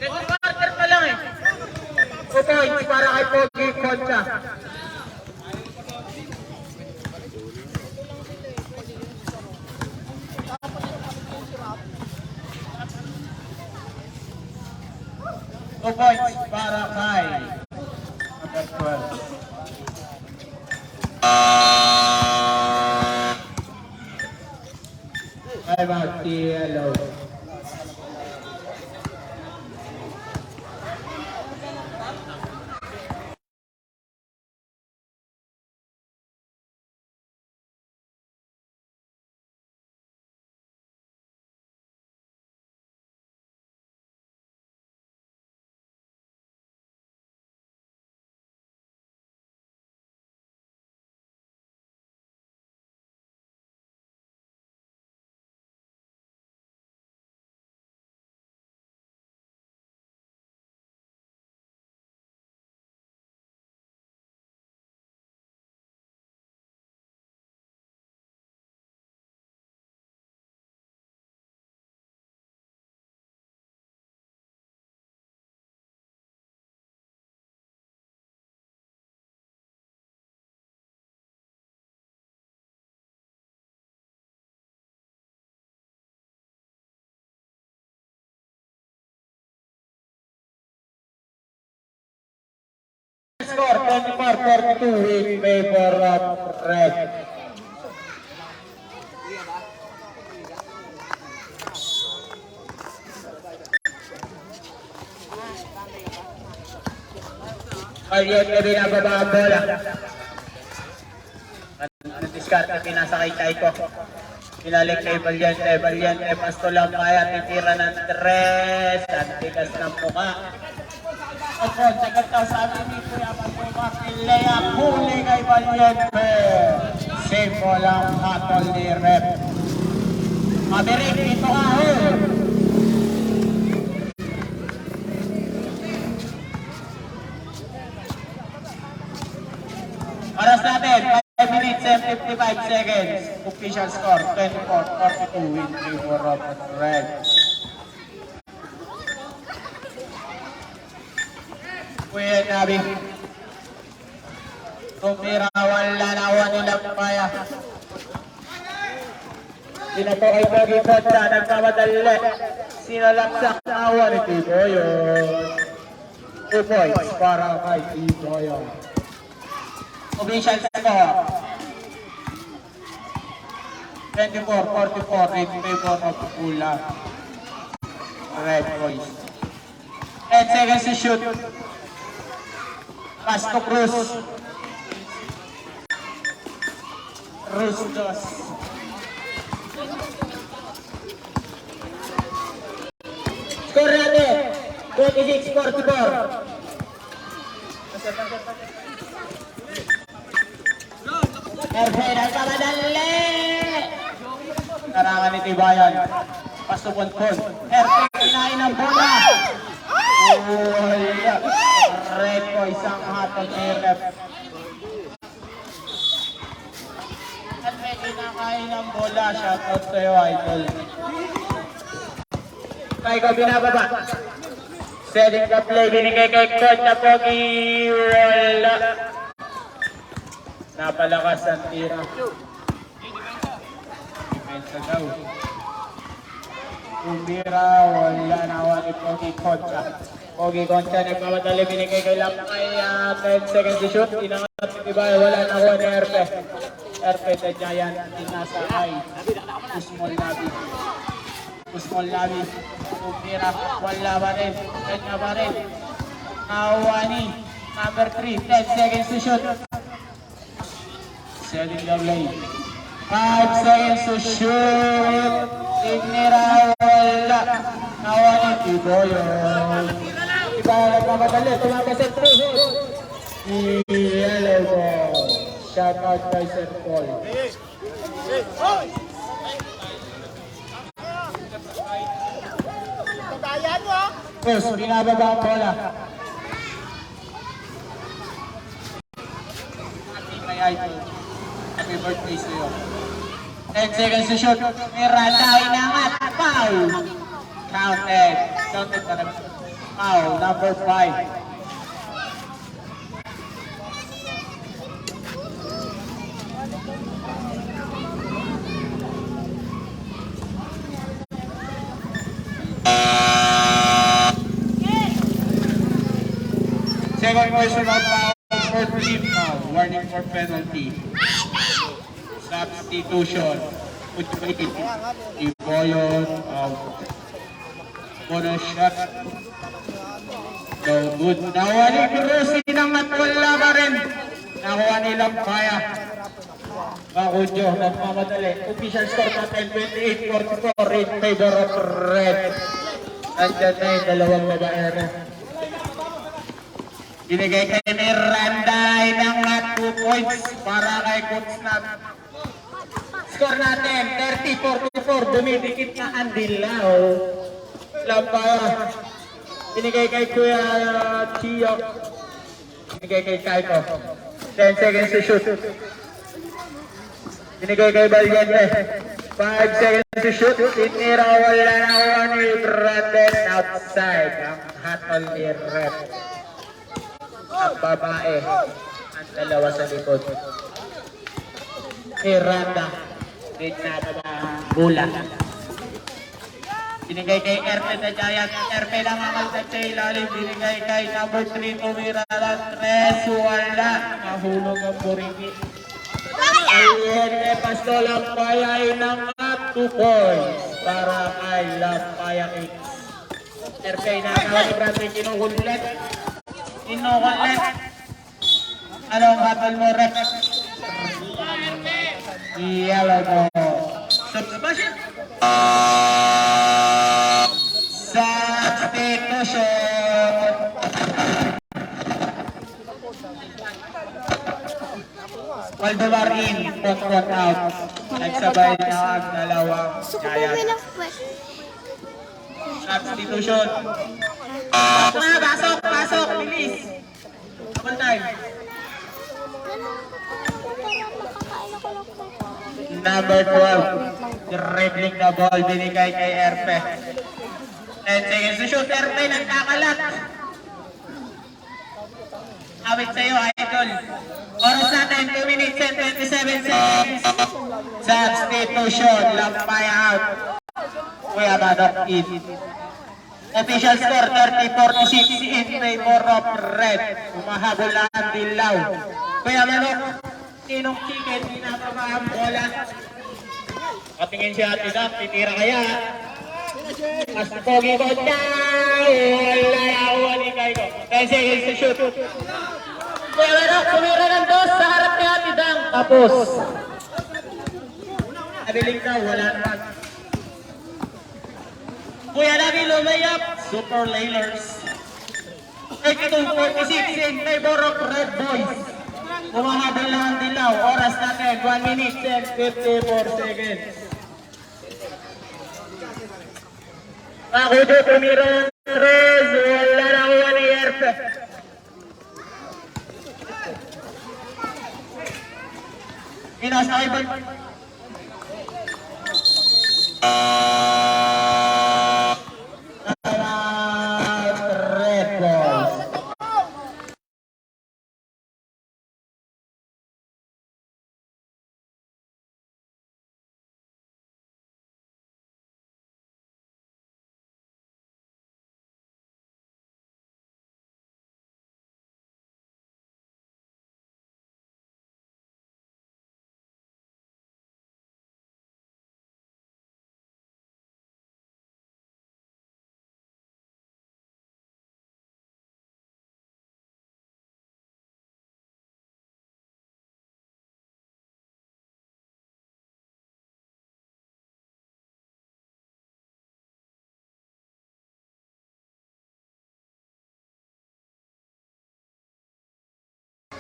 Quarter pa lang eh. 2 points para kay Pogi Concha. Points para kay number 12. Ay, Martielo. Score 24-42 in favor of Red. Valiente na binababa ang bola. Diskarte, pinasakay Taiko. Pinalik kay Valiente. Valiente, pasto lang kaya titira ng 3. At tigas ng mukha. Opo, sagat ka sabi ni Kuya Pagbumak. Ilea huli kay Valiente. Save mo lang hatol ni Rep. Mabirik dito ka hul. Oras natin, 5 minutes and 55 seconds. Official score, 24-42 in favor of Red. Kuya Nabi. Tumira, wala na awan nilang kaya. Pinato kay Pogi Concha, nagkamadali. Sinalaksak na awan ni Tiboyon. 2 points para kay Tiboyon. Official score 24-44 in favor of Pula Red Boys. 10 seconds to shoot. Pass to Cruz. Cruz dos. Score natin 26-44. Perfect, nagkamadali! Tarangan ni Tibayan. Pasupon-pon. Perfect, kinain ang bola. Wala. Red ko, isang hatol ni Rep. Perfect, kinakain ang bola. Shoutout sa'yo, idol. Tayo binababa. Setting the play, binigay kay Concha Pogi. Wala. Napalakas ang tira. Depensa daw. Tumira, wala nawa ni Pogi Concha. Pogi Concha nagmamadali, binigay kay Lam kay 10 seconds to shoot. Inangat ni Tibay, wala nakuha ni Erpe. Erpe the Giant, inasa ay Usmol Labi. Usmol Labi. Tumira, wala pa rin. Kanya pa rin. Nakuha ni number 3, 10 seconds to shoot. Setting the play. 5 seconds to shoot. Ignira, wala. Nawa ni Tiboyon. Iba nagmamadali. Tumabas ang 3. Yellow ball. Shout out kay Sir Paul. Yes, binababa ang bola. Happy birthday sa'yo. 10 seconds to shoot. Miranda, inangat. Foul. Counted. Counted pa naman. Foul, number 5. Second question of foul for team now. Warning for penalty. Substitution. Iboyon. Bonus shot. No good. Nakuha ni Cruz. Inangat wala pa rin. Nakuha nilang kaya. Bakudyo. Nagmamadali. Official score natin 28-44 in favor of red. Nandiyan na yung dalawang babaero. Binigay kay Miranda ng 2 points para kay Coach Nat. Score natin 30-44. Dumidikit na ang dilaw. Lampara. Binigay kay Kuya Chio. Binigay kay Kaiko. 10 seconds to shoot. Binigay kay Valiente. 5 seconds to shoot. Tinira wala na ni Brandon outside. Ang hatol ni Red. Ang babae, ang dalawa sa likod. Miranda, din na bola. Binigay kay Erpe na Giant. Erpe lang ang sa ilalim. Binigay kay number 3, tumira lang 3. Wala. Nahulog ang Buriki. Ayan kay Pasto Lampaya ng 2 points para kay Lampaya X. Erpe na ang Brandon kinukulit. Inukulit. Anong hatol mo, Rex? Yellow mo. Substitution. Waldemar in, pot out. Nagsabay na ang dalawang Giant. Substitution. Pasok, bilis. Double time. Number 12, dribbling the ball, binigay kay Erpe. 10 seconds to shoot, Erpe nagkakalat. Awit sa'yo, idol. Oras natin, 2 minutes and 27 seconds. Substitution, Lampaya out. Kuya Badok in. Official score 30-46 in favor of red. Umahabol na ang dilaw. Kuya Manok, sinong chicken, pinapama ang bola. Patingin si Ate Dap, titira kaya. Mas pogi ko na. Wala yawa ni Kaiko. 10 seconds to shoot. Kuya Manok, kumira ng 2 sa harap ni Ate Dap. Tapos. Abiling daw, wala naman. Kuya Lagi lumayap, Super Lailers. 32-46 in favor of Red Boys. Umahabol lang ang dilaw. Oras natin, 1 minute and 54 seconds. Pakudo, tumira ng 3. Wala na kuha ni Erpe. Inas na ibang.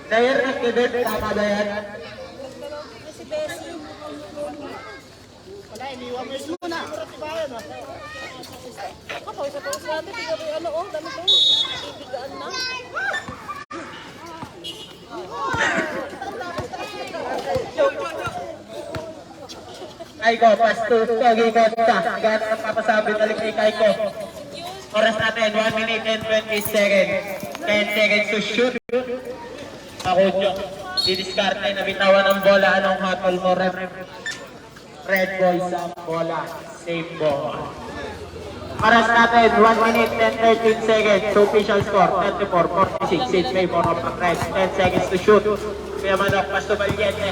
Player activate, tama ba yan? Wala, iniwan mo yung muna. Ako, isa pa sa atin, tiga ba ano, oh, dami ko. Ibigaan na. Kaiko, pass to Pogi Concha. Nagano ng papasabi talik kay Kaiko. Oras natin, 1 minute and 20 seconds. 10 seconds to shoot. Makudyo. Didiskarte na bitawan ng bola. Anong hatol mo, Red? Red boys ang bola. Same ball. Oras natin, 1 minute and 13 seconds. So official score, 34-46. Sid May for of Red. 10 seconds to shoot. Kaya Manok, pass to Valiente.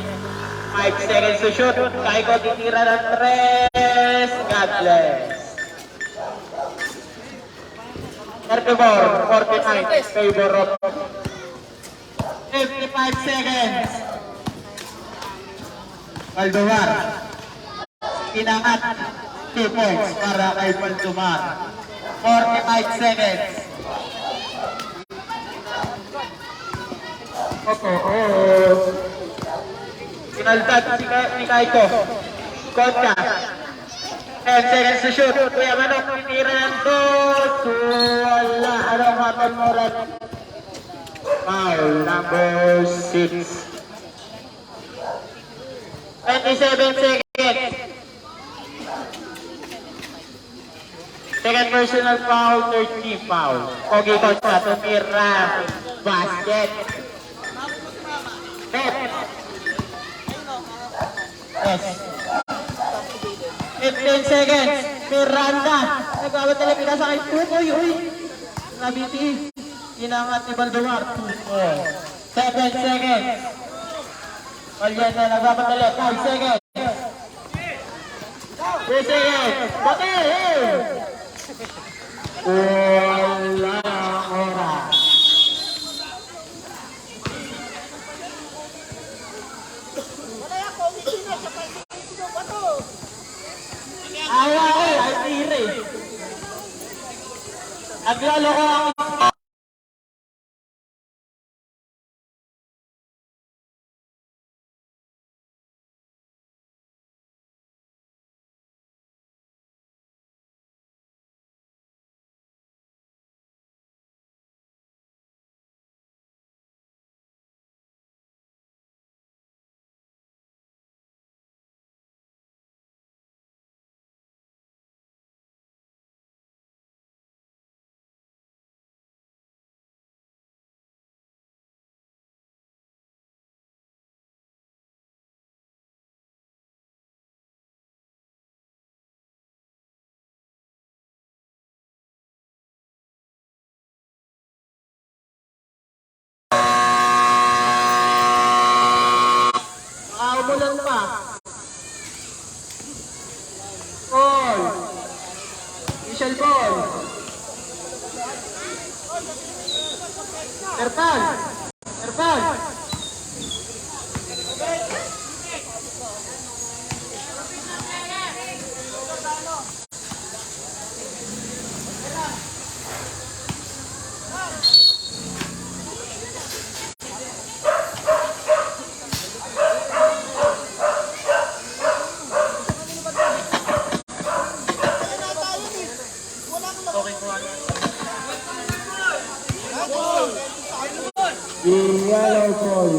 5 seconds to shoot. Kaiko titira ng 3. God bless. 34-49. Favor of 55 seconds. Valdemar. Inangat. 2 points para kay Valdemar. 45 seconds. Pinaltad si Kaiko. Concha. 10 seconds to shoot. Kuya Manok, tinira ng 2. Wala. Anong hatol mo, Red? Foul number 6. 27 seconds. Second personal foul, 13 foul. Pogi Concha, tumira. Basket. Net. Yes. 15 seconds. Miranda. Nagawad talaga pinasa kay Tukoy. Uy. Nabiti. Inangat ni Valdemar. 7 seconds. Valiente nagawad talaga. 5 seconds. 2 seconds. Bate. Wala oras. Ay tire. Aglalo ko ang umulan pa. Ball. Michelle Ball. Ertan. Ertan. Yellow ball.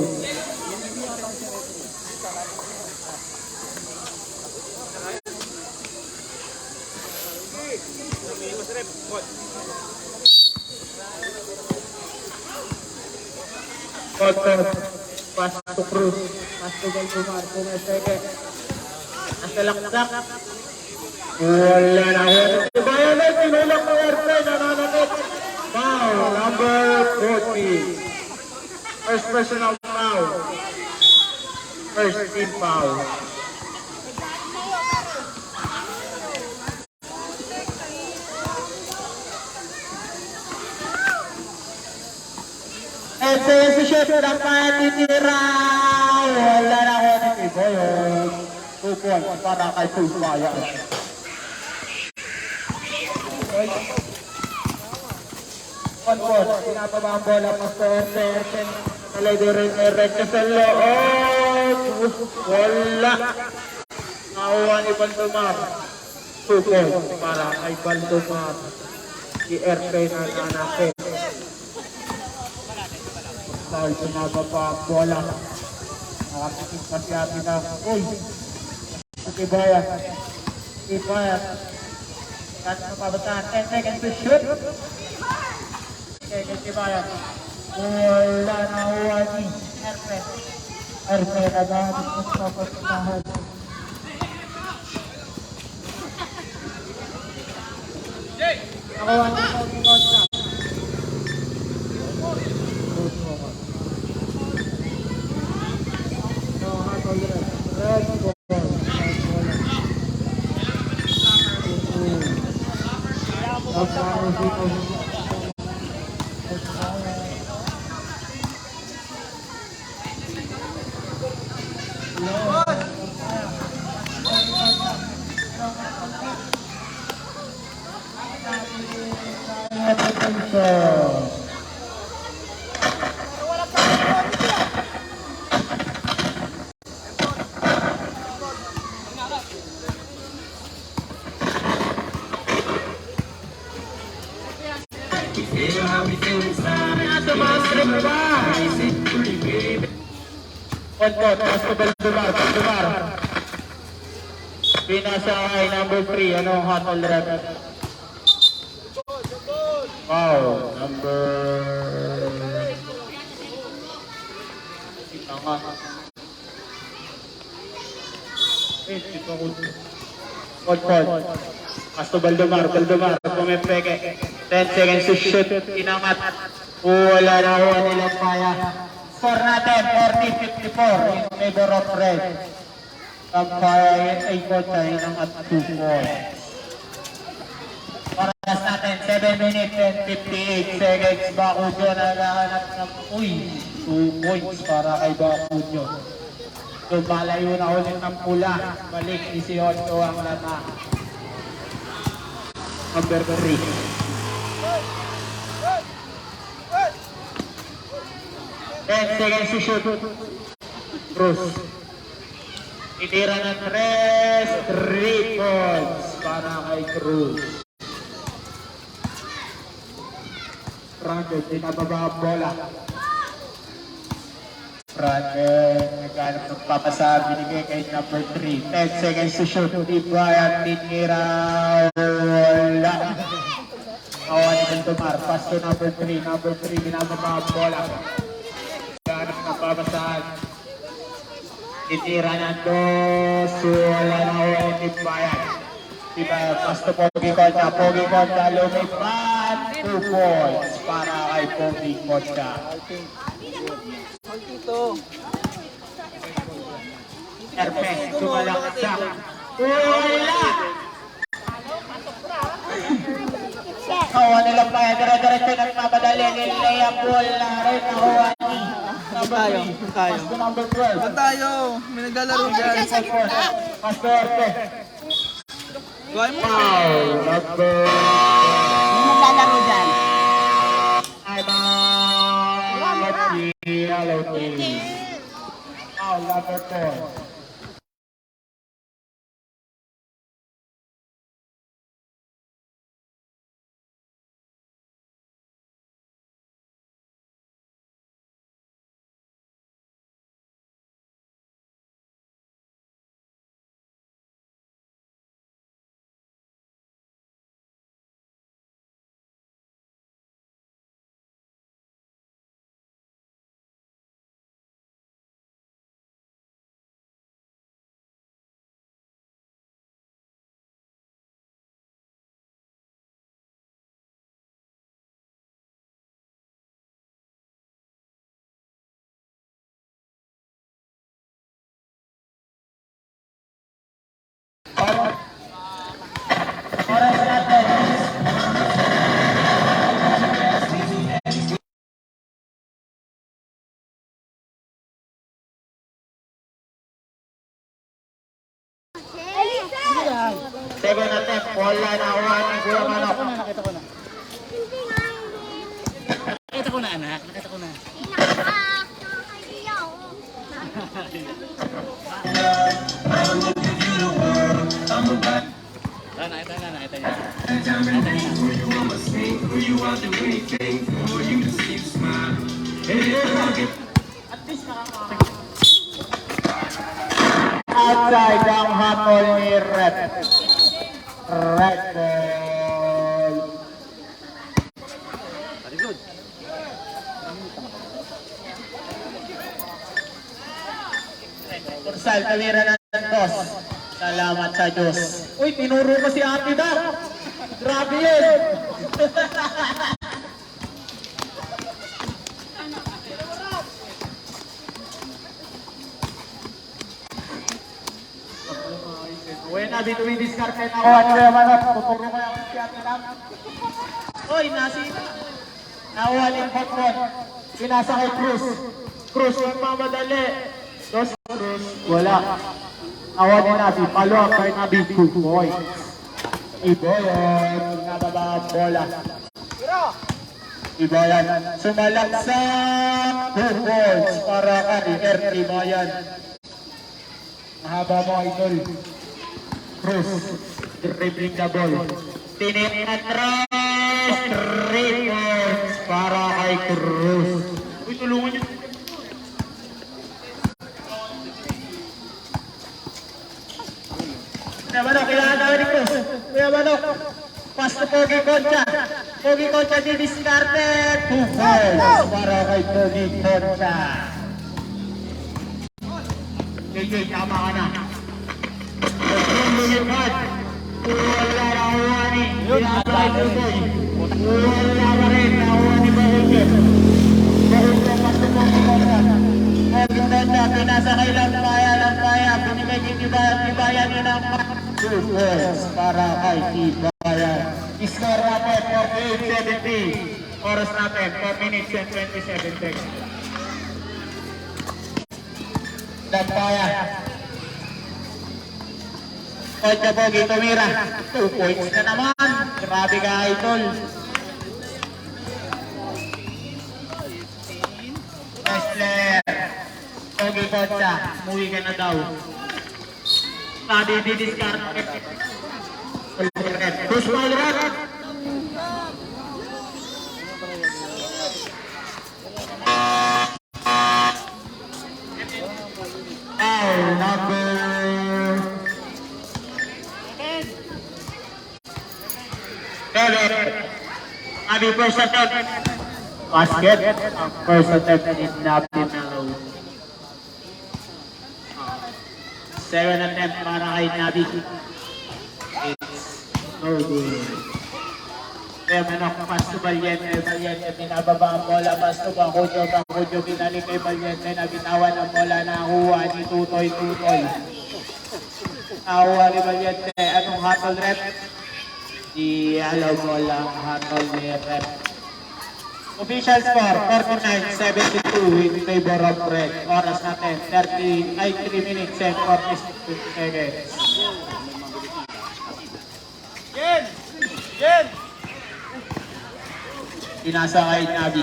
Pass to Cruz. Pass to Valdemar. 2 seconds. Nasa laksak. Wala na. Bayan na. Tinulak ng Erpe. Nananakit. Foul number 40. First personal foul. First team foul. And sa shoot dapat titira. Wala na ako ng iba yun. 2 points para kay Pulpaya. One point. Pinapaba ang bola pa sa Erpe. Nalagay rin may red sa loob. Wala. Nakuha ni Valdemar. 2 points para kay Valdemar. Si Erpe na nanakit. Dahil pinapaba ang bola. Nakapitin pa si Abina. Uy! Tibayan. Tibayan. At mapabataan. 10 seconds to shoot. Okay, Tibayan. Wala na huwagi. Erpe. Erpe, naghahanap ng papasahan. Nakuha niya po yung contract. Dumar. Pinasa ay number 3, ano, Hotol Rep. Wow, number... Ito nga. Ito ko. Hotol. Pasto Baldumar, pumipeke. 10 seconds to shoot, inangat. Wala na huwa nilang kaya. Score natin, 40-54 in favor of red. Kampaya ay kotsa inangat 2 points. Oras natin, 7 minutes and 58 seconds. Bakudyo naghahanap ng 2 points para kay Bakudyo. Lumalayo na ulit ng pula. Balik 18 ang lata. Number 3. 10 seconds to shoot. Cruz. Itira ng 3 points para kay Cruz. Franco, pinababa ang bola. Franco, naghanap ng papasa, binigay kay number 3. 10 seconds to shoot. Tibayan, tinira, wala. Awan ni Baldomar, pass to number 3. Number 3, binababa ang bola. Naghanap ng papasaan. Titira ng 2, wala na awan ni Tibayan. Tibayan, pass to Pogi Concha. Pogi Concha, lumipat. 2 points para kay Pogi Concha. Erpe, sumalaksak. Wala! Kawa nilang pa yan. Dire-diretso nagmamadali. Nilaya ball na rin. Nakuha ni Tayo. Pass to number 12. Ba't tayo? May naglalaro dyan. Pass to Erpe. Buhay mo. Wow! Number... Naglalaro dyan. I'm out. Hello, team. Wow, number 4. Oras natin. Second attempt, wala na uwan ng Kuya Manok. Nakita ko na, anak. Nakita ko na. Nakita niya. outside ang hatol ni Red. Red ball. Kursal, kamera na ng toss. Salamat sa Diyos. Uy, tinuro ko si Ate da. Grabe yun. Uy, nabi tumidiskarte na ako. Ano yung manok? Tuturo ko yung si Ate da. Uy, nasita. Nawaling hotron. Pinasa kay Cruz. Cruz, yung mamadali. Dos Cruz, wala. Awan ni Nabi, palo kay Nabi, 2 points. Iboyan, nababa ang bola. Iboyan, sumalaksak, 2 points para kay RT Bayan. Mahaba mo, idol. Cruz, dribbling the ball. Tinitras, 3 points para kay Cruz. Uy, tulungan niyo. Kuya Manok, kailangan namin ni Cruz. Kuya Manok, pass to Pogi Concha. Pogi Concha didiskarte. 2 points para kay Pogi Concha. JJ, tama ka na. Lumilipad. Wala na Uwani. Pinapay Tutoy. Wala na rin na Uwani Bahugin. Bahugin pass to Pogi Concha. Pogi Concha, pinasa kay Lampaya. Binigay ni Tibayan yun ang 2 points para kay Tibayan. Score natin, 48-70. Oras natin, 4 minutes and 27 seconds. Lampaya. Concha Pogi, tumira. 2 points na naman. Grabe ka, idol. Wrestler. Pogi Concha, umuwi ka na daw. Tadi didiskart. Push ball red. Number 7. Abi first attempt. Basket. First attempt in Nabi Mellow. 7 attempt para kay Nabi. It's no good. Kaya Manok, pass to Valiente. Valiente, pinababa ang bola. Pass to Bangkujo. Bangkujo, binalik kay Valiente. Nabitawan ang bola. Nakuha ni Tutoy. Nakuha ni Valiente. Anong hatol rep? Di alaw mo lang hatol ni rep. Official score, 49-72 in favor of Red. Oras natin, 3 minutes and 46 seconds. Jen! Pinasa kay Nabi.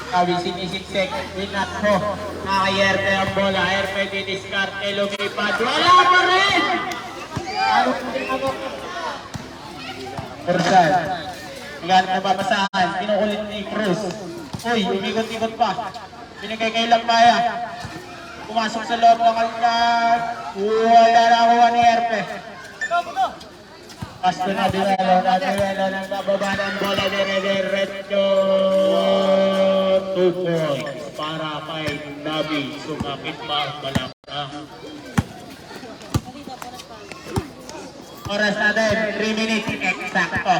Nabi sinisiksik, inat mo. Nakayerte ang bola, Erpe didiskarte, lumipad. Wala pa rin! Ano ako? Kursal. Hanggang napapasahan, kinukulit ni Cruz. Uy, umikot-ikot pa. Binigay kay Lampaya. Pumasok sa loob ng kalkad. Wala na kuha ni Erpe. Pasto na dinalo ng bababa ng bola ni Rederecho. 2 points para kay Nabi. Sumapit pa, balakang. Oras natin, 3 minutes, eksakto.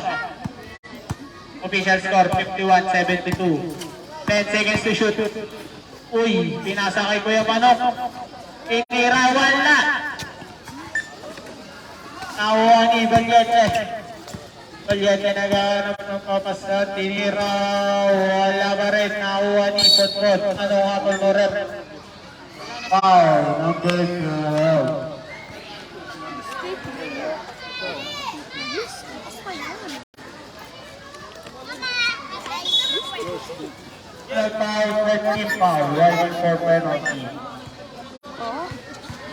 Official score, 51-72. 10 seconds to shoot. Uy, pinasa kay Kuya Manok. Tinira, wala. Nakuha ni Valiente. Valiente naghanap ng kapasan. Tinira, wala pa rin. Nakuha ni Potpot. Ano nga po mo rep? Foul, number 12. Foul, for penalty.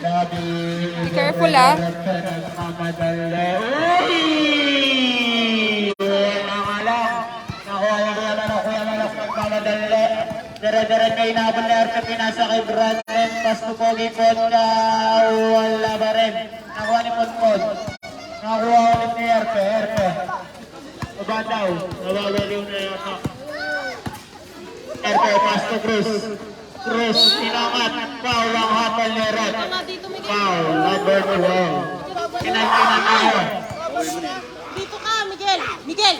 Be careful, ah. Uy! Wala lang. Nakuha niya Kuya Manok, nagmamadali. Dire-dire kay Nabal na Erpe, pinasa kay Brandon. pass to Pogi kontra wala ba rin. Nakuha ni Monpon. Nakuha ulit ni Erpe. Baba daw. Nababaliw na yata. Erpe, pass to Cruz. Cruz, inangat. Foul ang hatol ni Rod. Foul, number 2. Kinagkinan tayo. Dito ka, Miguel. Miguel!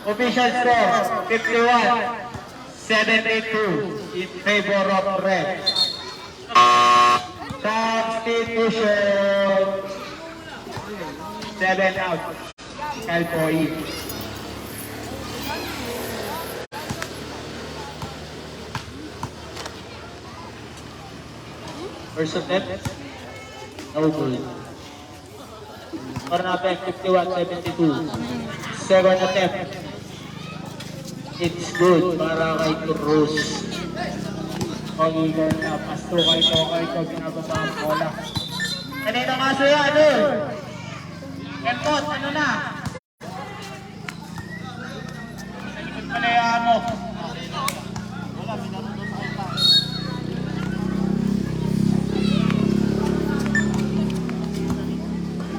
Official score, 51-72 in favor of Red. Substitution, 7 out. Calpoy. First attempt, no good. Score natin, 51-72. Second attempt, it's good para kay Cruz. Pag-igan na, pasto kay Tokay, ginagawa ang bola. Kanina kaso yan, Kempot, ano na? Salikod pala yung mo.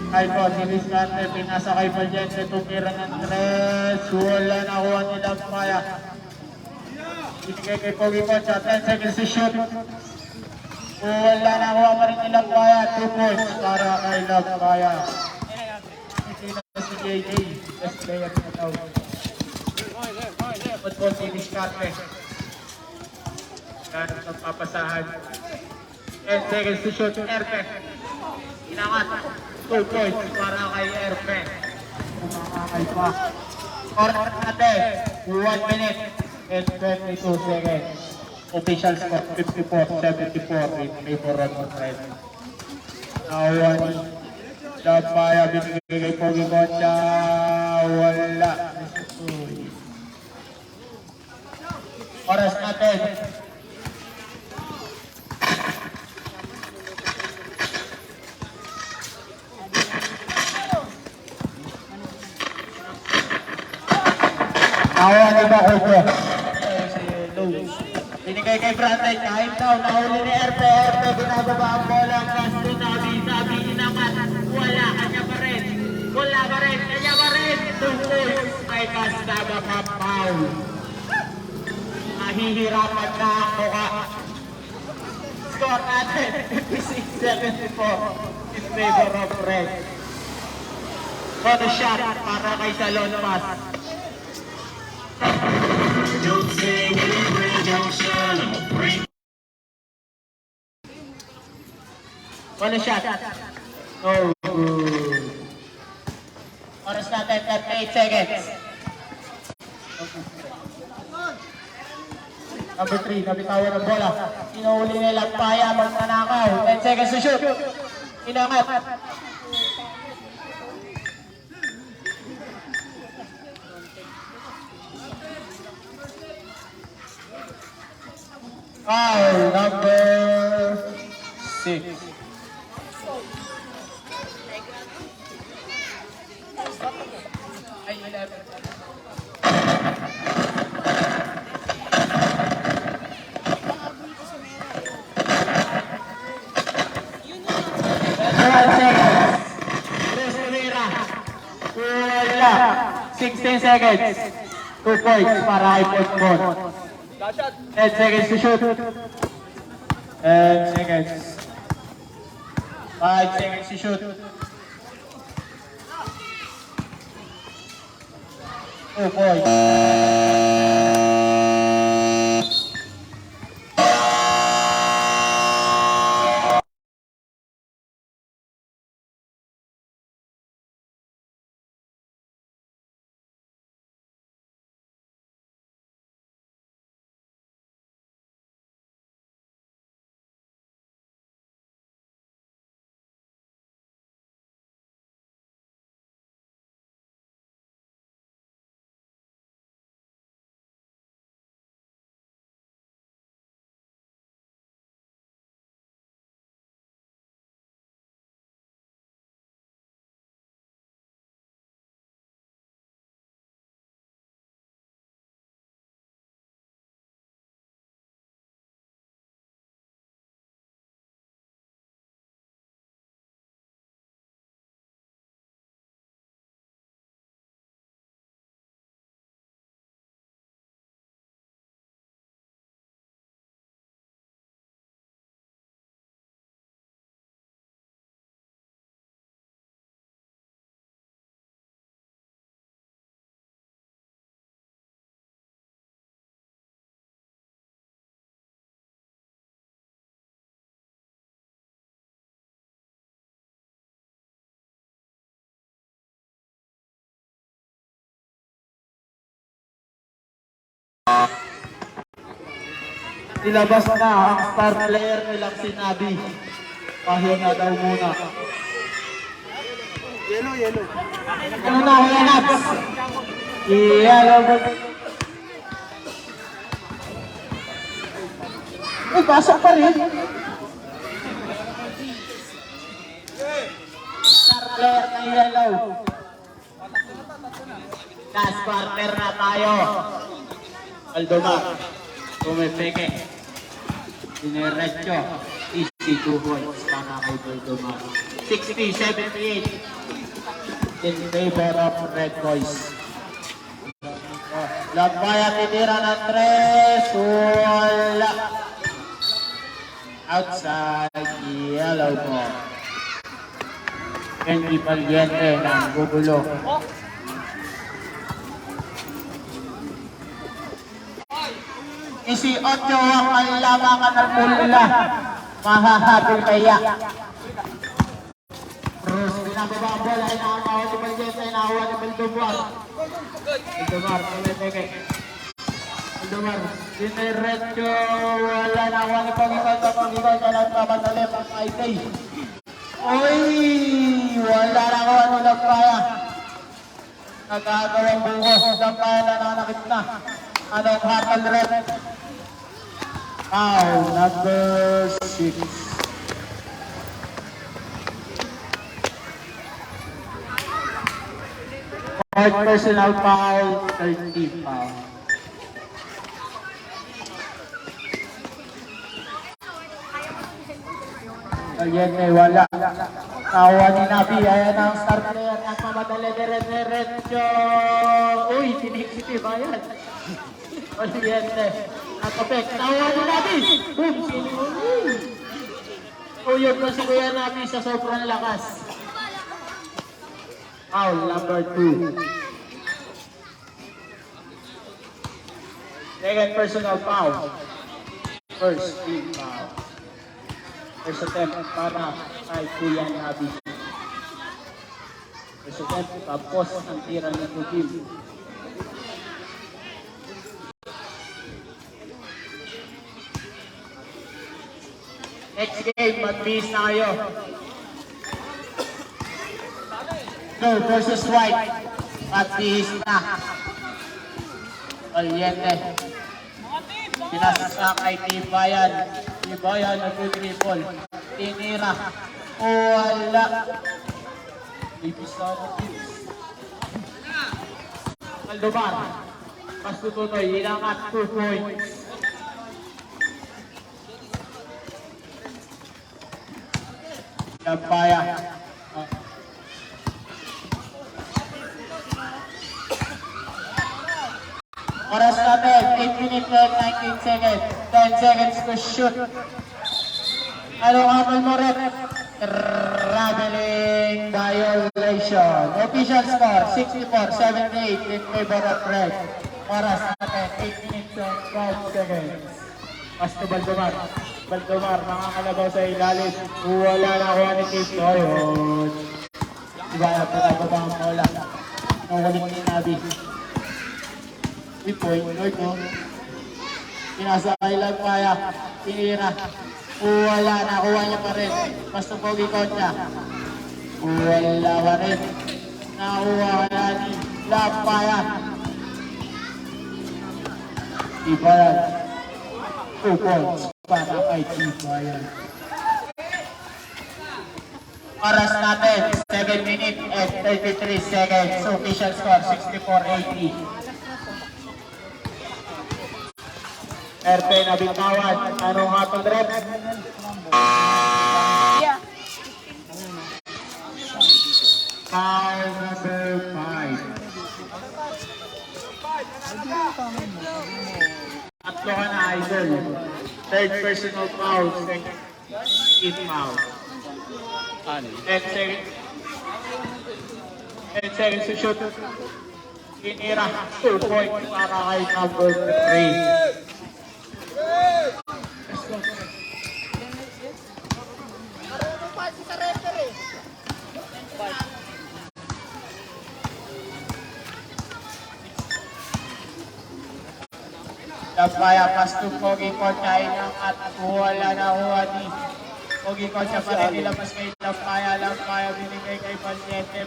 Kay po, si Luis Carter, pinasa kay Paljente, tumira ng tres, wala nakuha ni Lampaya. Ibigay kay Pogi Concha, 10 seconds to shoot. Wala nakuha pa rin ni Lampaya, 2 points para kay Lampaya. Hindi na si JJ, best player na daw. Football si Luis Carter. Ganun ang papasahan. 10 seconds to shoot, Erpe. Inangat. 2 points para kay Erpe. Kumakakay pa. Score natin, 1 minute and 22 seconds. Official score, 54-74 in favor of Red. Nakuha ni Lampaya, binigay kay Pogi Concha. Wala. Oras natin. Nakuha ni Bacopo. Binigay kay Brandon, time down, nahuli ni Erpe. Erpe, binababa ang bola. Castro, sabi, inangat. Wala, kanya pa rin. Wala pa rin, kanya pa rin. 2 points kay Castaba ka, foul. Nahihirapan na ang mukha. Score natin, 56-74 in favor of Red. Photo shot para kay Salon Mas. Don't say anything, don't celebrate. One shot. Oh, good. Oras natin, 38 seconds. Number 3, nabitawan ng bola. Inuuli ni Lampaya, magnanakaw. 10 seconds to shoot. Inangat. Foul number 6. Ay, 11. Wala. 16 seconds. 2 points para kay Pogbon. 10 seconds to shoot. 10 seconds. 5 seconds to shoot. 2 points. Ilabas na ang star player nilang sinabi. Pahinga daw muna. Yellow. Ano na, wala na. Yellow. Uy, pasok pa rin. Star player na yellow. Last quarter na tayo. Aldoma. Pumipeke. Dinerecho. Easy 2 points para kay Aldoma. 60-78. In favor of Red Boys. Lampaya titira ng 3. Wala. Outside. Yellow ball. Henry Valiente ng gugulo. Isi 8 ang kailangan ng pula. Mahahabol kaya. Bruce, binababa ang bola. Inakawa ni Valiente. Inakawa ni Valdumar. Valdumar, tumiteke. Valdumar, diniretso. Wala na ako ni Pangikon. Pangikon ka lang papatalip ang IT. Uy! Wala na ako ni Lampaya. Nagagawang buhos. Lampaya na nanakit na. Anong hapal red? Foul number 6. Fourth personal foul, 30 foul. Ayan eh, wala. Tawa ni Nabi, ayan ang star player. Nagmamadali, diretso. Uy, sinisiti ba yan? Oriente. Nakapek. Tawa ni Nabi. Boom, sinuli. Uyod na si Kuya Nabi sa sobrang lakas. Foul number 2. Second personal foul. First team foul. First attempt para kay Kuya Nabi. First attempt, tapos ang tira ni Tugim. Next game, mag-miss na kayo. No versus White. Mag-miss na. Oriente. Pinasa kay Tibayan. Tibayan nag-triple. Tinira. Wala. Ibis na ako. Aldumar. Mas tutunoy. Inangat 2 points. Lampaya. Oras natin, 8 minutes and 19 seconds. 10 seconds to shoot. Anong habol mo rin? Traveling violation. Official score, 64-78 in favor of Red. Oras natin, 8 minutes and 12 seconds. Pasto Valdumar. Valdumar, nakakalabaw sa ilalim. Wala na ako ni Keith Noyon. Diba, pinababa ang bola. Nakulit ni Nabi. Point, Lord, no? Pinasa kay Lampaya. Tinira. Wala, nakuha niya pa rin. Basta pogi kontra. Wala pa rin. Nakuha kaya ni Lampaya. Tibayan. 2 points para kay Tibayan. Oras natin, 7 minutes and 33 seconds. Official score, 64-80. RP na bitawan. Anong hapon red? Yeah. Foul number 5. Tatlo ka na, idol. Third personal foul. Second team foul. 10 seconds. 10 seconds to shoot. Tinira. 2 points para kay number 3. Lampaya, pass to Pogi Concha, inangat, wala na ni Pogi Concha pa rin nilabas kay Lampaya, Lampaya binigay kay Valiente,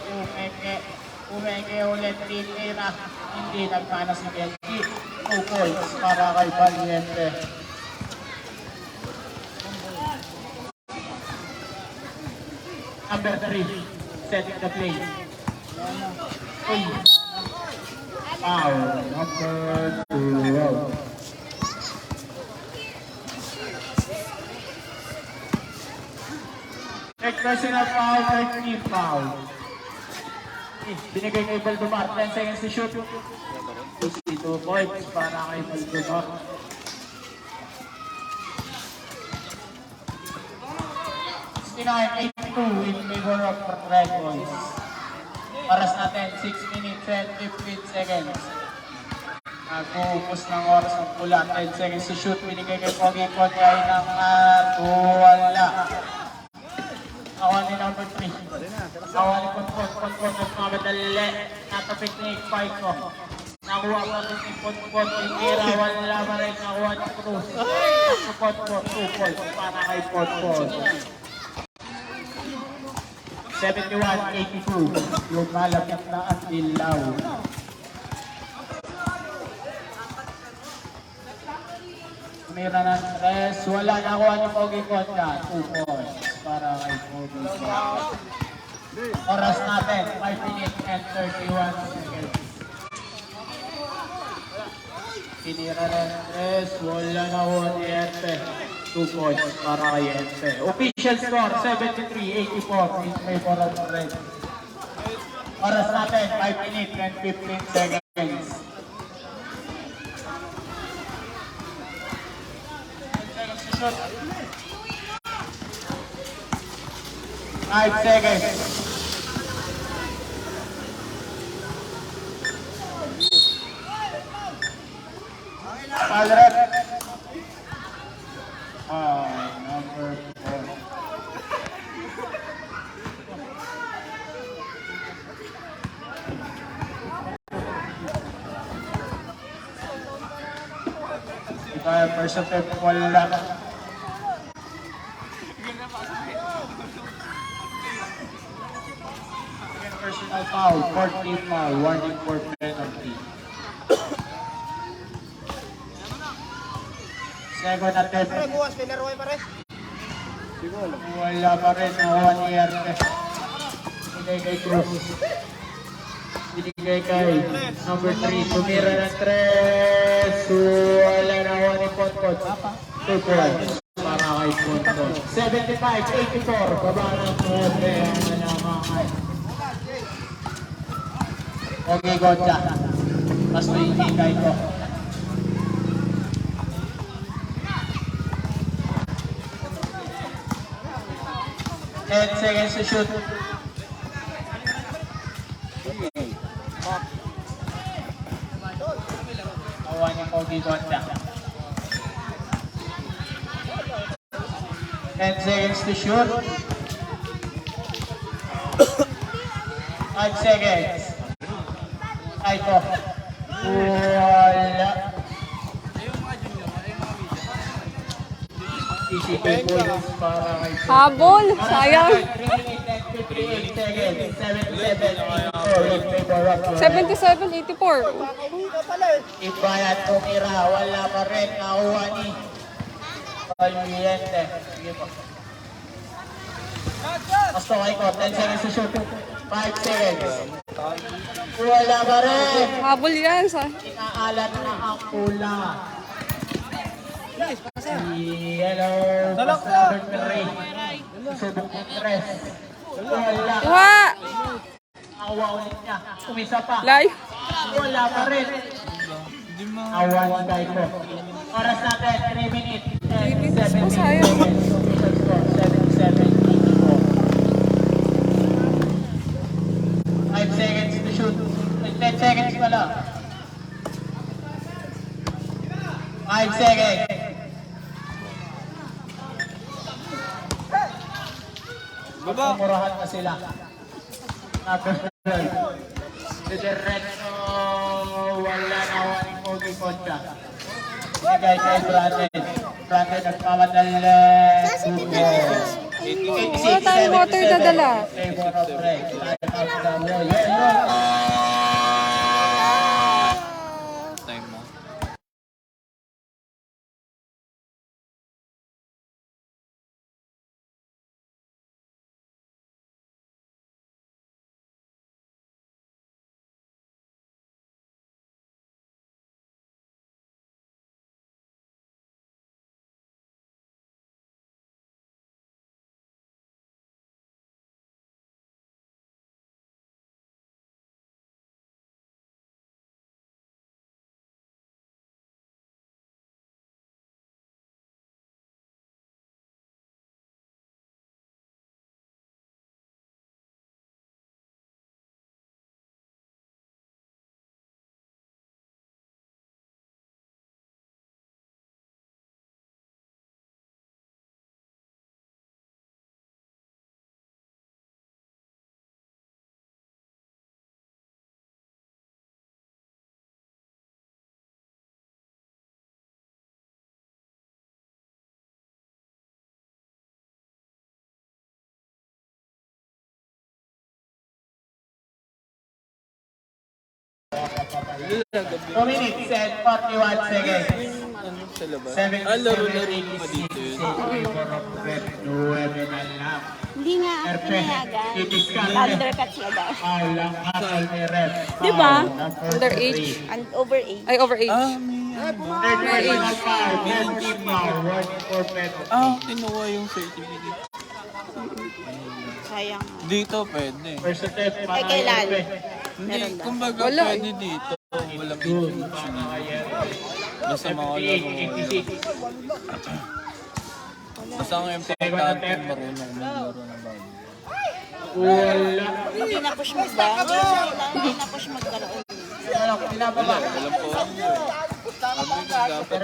Umenge ulit, titira, hindi nagpana si Benji, 2 points para kay Valiente. Number 3, setting the play. Uy. Foul, number 2. Next personal foul, third team foul. Binigay kay Valdemar, 10 seconds to shoot. 62 points para kay Valdemar. In favor of Red Boys. Oras natin, 6 minutes and 15 seconds. Nag-uupos ng oras ng pula, 10 seconds to shoot. Binigay kay Pogi Concha ay ng wala. Awali number 3. Awali Pon-Pon, nagmamadali. Natapit ni Paiko. Nakuha pa rin ni Pon-Pon, tinira, wala pa rin. Nakuha ni Cruz. Pon-Pon, 2 points para kay Pon-Pon. 71-82, lumalapit na ang dilaw. Tumira ng 3, wala na kuha ni Pogi Concha, 2 points para kay Pogi Concha. Oras natin, 5 minutes and 31 seconds. Tinira ng 3, wala na kuha ni Erte. 2 points para kay Ente. Official score, 73-84 in favor of the Red. Oras natin, 5 minutes and 15 seconds. 5 seconds. Palret. Number 4. Kaya person tayo wala. Personal foul, 14 foul, warning for penalty. Second attempt. Wala pa rin, nakuha ni Erte. Binigay kay Cruz. Binigay kay number 3, tumira ng 3. Wala nakuha ni Pon-Pon. 2 points para kay Pon-Pon. 75-84, baba ng 9 ang nalamangan. Okay, Concha. Mas may hingay ko. 10 seconds to shoot. Awa ni Pogi Concha. 10 seconds to shoot. 5 seconds. Aiko. Wala. Habol, sayang. 77-84. Ibayat tumira, wala pa rin, nakuha ni Valiente. Sige po. Pasto kay ko, 10 seconds to shoot. 5 seconds. Wala pa rin. Habol yan. Inaalat na ang pula. Hello, pass number 3. Subok ng 3. Wala. Wa! Awa ulit niya. Umisa pa. Live. Wala pa rin. Awa ni Gaiko. Oras natin, 3 minutes and 7 po, sayang. seconds. Official score, 77-84. 5 seconds to shoot. 10 seconds pala. 5 seconds. Magmumurahan na sila. Diretso, wala na ni Pogi Concha. Bigay kay Brandon. Brandon nagmamadali. Wala tayong water na dala. Favor of break. Time mo. Two minutes and 41 seconds. Ano sa labas? 7 Laro mo pa dito yun. Hindi nga ako pinayagan. Undercut siya daw. Di ba? Underage. And overage. Ay, overage. Kinuha yung certificate. Sayang. Dito pwede. Ay, kailan? Hindi, kumbaga Wala pwede dito. Walang issue. Basta makalaro mo. Basta ang importante, marunong maglaro ng bago. Hindi na push magbangon. Hindi na push magkaroon. Walang po. Sabi ko dapat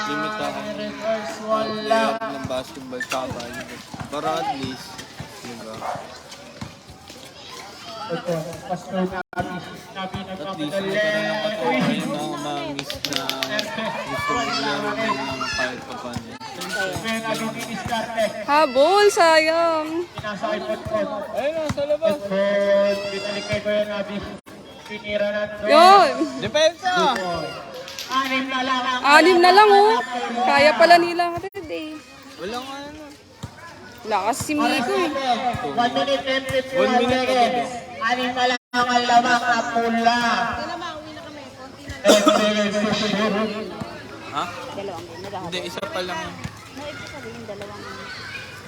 limitahan layout ng basketball tsaka volleyball. Para at least, diba? At least, magkaroon ng katuwa yung mga mamis na gusto maglaro ng kahit pa paano. Habol, sayang. Ayun, sa labas. Binalikay ko yan, Abi. Pinira na to. Yun. Depensa! 6 na lang ang 6 na lang, oh. Kaya pala nila red, eh. Walang ano. Lakas si Miko, eh. 1 minute and 1 51 minute seconds. 6 na lang ang lamang na pula. Ha? Dalawang game. Nagkakabot. Hindi, isa pa lang. No, ibig sabihin dalawang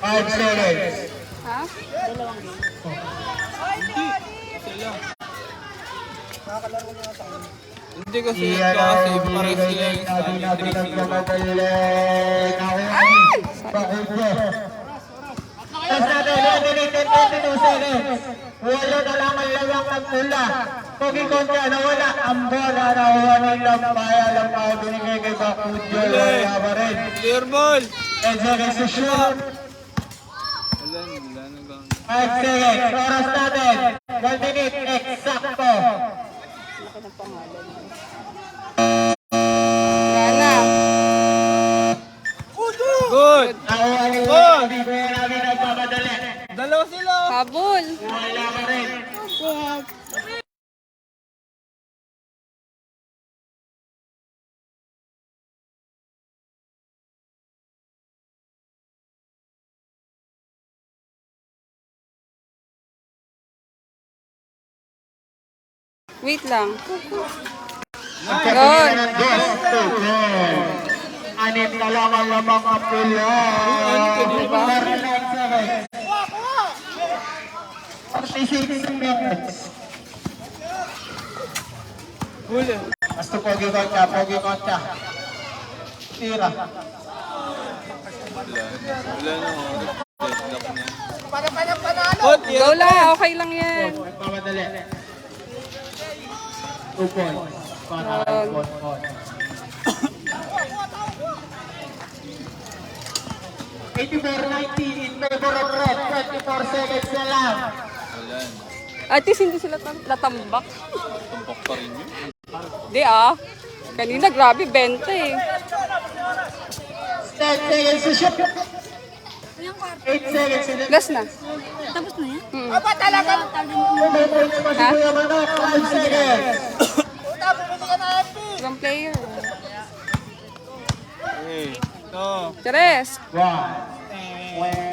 5 seconds. Ha? dalawang game. Hindi, isa lang. Hindi kasi ito Iyan kasi ang pares sila binigay yung sabi sa natin 3-0. nagmamadali. Nakuha. Pakubro. Tapos natin, 1 minute and 22 seconds. Wala na lang ang lamang ng pula. Pogi Concha nawala. Ang bola nakuha ng Lampaya. Lampaya binigay kay Bakudyo. Wala pa rin. Clear ball! 10 seconds to shoot. Wala na. 5 seconds. Oras natin. 1 minute. Eksakto. Laki ng pangalan. Wala na. Good! Nakuha ni Good! Hindi ko yan namin nagmamadali. Dalawa sila! Habol. Wala pa rin. Wait lang. Pagkakita ng dos, anim na lang ang lamang ang pula. 49 seconds. 46 minutes. Huli! Basta Pogi Concha, Pogi Concha. Tira. Wala na oras. Deadlock na. Go lang, okay lang yan. Magpamadali. 2 points. Para kay Bonbon. 84-90 in favor of red. 24 seconds na lang. Wala na. At least hindi sila natambak. Tumpok pa rin yun. Di ah. Kanina, grabe, 20 eh. 10 seconds to shoot. 8 seconds to shoot. Last na. Tapos na yan? Aba talaga. Umupoy naman si Kuya Manok. 5 seconds. Ibang player. Eh, ito. Tres. 1.